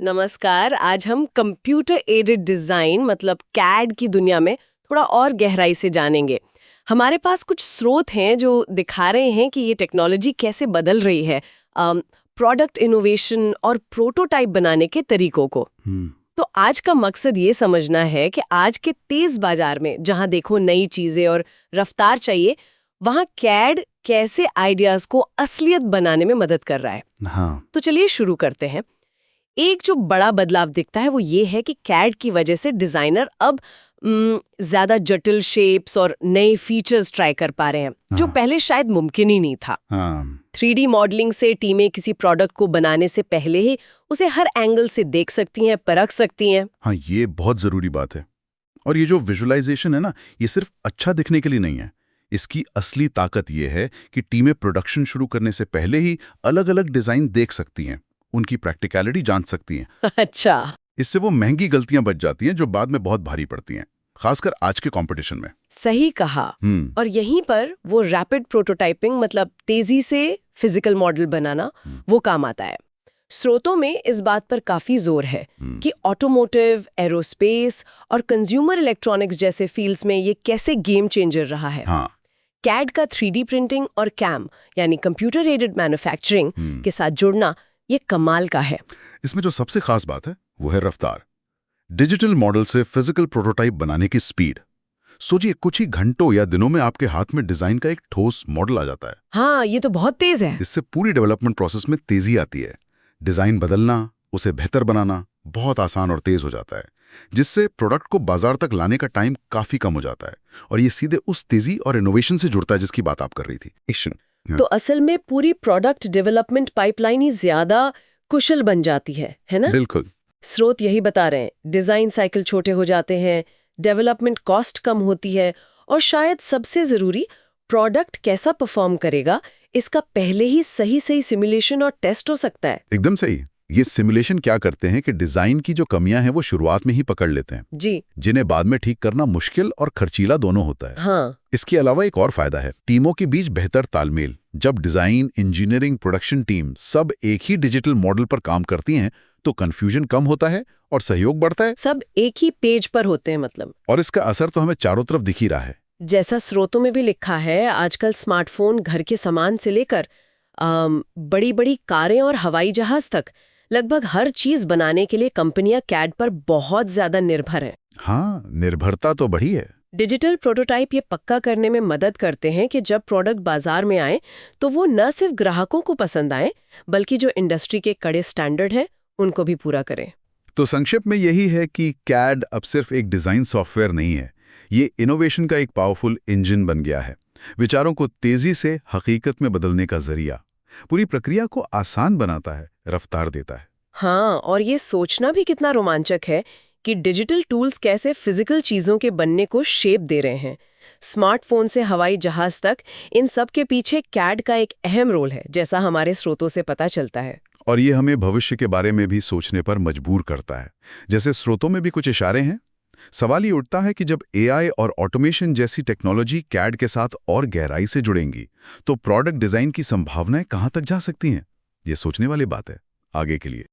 नमस्कार। आज हम कंप्यूटर एडेड डिजाइन मतलब कैड की दुनिया में थोड़ा और गहराई से जानेंगे। हमारे पास कुछ स्रोत हैं जो दिखा रहे हैं कि ये टेक्नोलॉजी कैसे बदल रही है प्रोडक्ट इनोवेशन और प्रोटोटाइप बनाने के तरीकों को। तो आज का मकसद ये समझना है कि आज के तेज बाजार में जहां देखो नई चीजें और रफ्तार चाहिए, वहां कैड कैसे आइडियाज को असलियत बनाने में मदद कर रहा है। हाँ। तो चलिए शुरू करते हैं। एक जो बड़ा बदलाव दिखता है वो ये है कि कैड की वजह से डिजाइनर अब ज्यादा जटिल शेप्स और नए फीचर्स ट्राई कर पा रहे हैं, जो पहले शायद मुमकिन ही नहीं था। 3D मॉडलिंग से टीमें किसी प्रोडक्ट को बनाने से पहले ही उसे हर एंगल से देख सकती हैं, परख सकती हैं। हाँ, ये बहुत जरूरी बात है। और ये जो विजुअलाइजेशन है ना, ये सिर्फ अच्छा दिखने के लिए नहीं है। इसकी असली ताकत ये है कि टीमें प्रोडक्शन शुरू करने से पहले ही अलग अलग डिजाइन देख सकती हैं, उनकी प्रैक्टिकलिटी जान सकती हैं। अच्छा। इससे वो महंगी गलतियां बच जाती हैं जो बाद में बहुत भारी पड़ती हैं, खासकर आज के कंपटीशन में। सही कहा। और यहीं पर वो रैपिड प्रोटोटाइपिंग मतलब तेजी से फिजिकल मॉडल बनाना वो काम आता है। स्रोतों में इस बात पर काफी जोर है कि ऑटोमोटिव, एरोस्पेस और कंज्यूमर इलेक्ट्रॉनिक्स जैसे फील्ड्स में ये कैसे गेम चेंजर रहा है। कैड का 3D प्रिंटिंग और कैम यानी कंप्यूटर एडेड मैन्युफैक्चरिंग के साथ जुड़ना ये कमाल का है। इसमें जो सबसे खास बात है वो है रफ्तार। डिजिटल मॉडल से फिजिकल प्रोटोटाइप बनाने की स्पीड। सोचिए, कुछ ही घंटों या दिनों में आपके हाथ में डिजाइन का एक ठोस मॉडल आ जाता है। हाँ, ये तो बहुत तेज है। इससे पूरी डेवलपमेंट प्रोसेस में तेजी आती है। डिजाइन बदलना, उसे बेहतर बनाना बहुत आसान और तेज हो जाता है, जिससे प्रोडक्ट को बाजार तक लाने का टाइम काफी कम हो जाता है। और ये सीधे उस तेजी और इनोवेशन से जुड़ता है जिसकी बात आप कर रही थी। तो असल में पूरी प्रोडक्ट डेवलपमेंट पाइपलाइन ही ज्यादा कुशल बन जाती है ना? बिल्कुल। स्रोत यही बता रहे हैं, डिजाइन साइकिल छोटे हो जाते हैं, डेवलपमेंट कॉस्ट कम होती है और शायद सबसे जरूरी, प्रोडक्ट कैसा परफॉर्म करेगा इसका पहले ही सही सिमुलेशन और टेस्ट हो सकता है। एकदम सही। ये सिमुलेशन क्या करते हैं कि डिजाइन की जो कमियां हैं वो शुरुआत में ही पकड़ लेते हैं जी, जिन्हें बाद में ठीक करना मुश्किल और खर्चीला दोनों होता है। हाँ। इसके अलावा एक और फायदा है, टीमों के बीच बेहतर तालमेल। जब डिजाइन, इंजीनियरिंग, प्रोडक्शन टीम सब एक ही डिजिटल मॉडल पर काम करती हैं तो कंफ्यूजन कम होता है और सहयोग बढ़ता है। सब एक ही पेज पर होते हैं मतलब। और इसका असर तो हमें चारों तरफ दिख ही रहा है। जैसा स्रोतों में भी लिखा है, आजकल स्मार्टफोन, घर के सामान से लेकर बड़ी बड़ी कारें और हवाई जहाज तक लगभग हर चीज बनाने के लिए कंपनियां कैड पर बहुत ज्यादा निर्भर हैं। हाँ, निर्भरता तो बढ़ी है। डिजिटल प्रोटोटाइप ये पक्का करने में मदद करते हैं कि जब प्रोडक्ट बाजार में आए तो वो न सिर्फ ग्राहकों को पसंद आए, बल्कि जो इंडस्ट्री के कड़े स्टैंडर्ड हैं उनको भी पूरा करें। तो संक्षेप में यही है कि कैड अब सिर्फ एक डिजाइन सॉफ्टवेयर नहीं है, ये इनोवेशन का एक पावरफुल इंजन बन गया है। विचारों को तेजी से हकीकत में बदलने का जरिया, पूरी प्रक्रिया को आसान बनाता है, रफ्तार देता है। हाँ, और ये सोचना भी कितना रोमांचक है कि डिजिटल टूल्स कैसे फिजिकल चीजों के बनने को शेप दे रहे हैं। स्मार्टफोन से हवाई जहाज तक, इन सब के पीछे कैड का एक अहम रोल है, जैसा हमारे स्रोतों से पता चलता है। और ये हमें भविष्य के बारे में भी सोचने पर मजबूर करता है। जैसे स्रोतों में भी कुछ इशारे हैं। सवाल ये उठता है कि जब एआई और ऑटोमेशन जैसी टेक्नोलॉजी कैड के साथ और गहराई से जुड़ेंगी तो प्रोडक्ट डिजाइन की संभावनाएं कहां तक जा सकती हैं। ये सोचने वाली बात है आगे के लिए।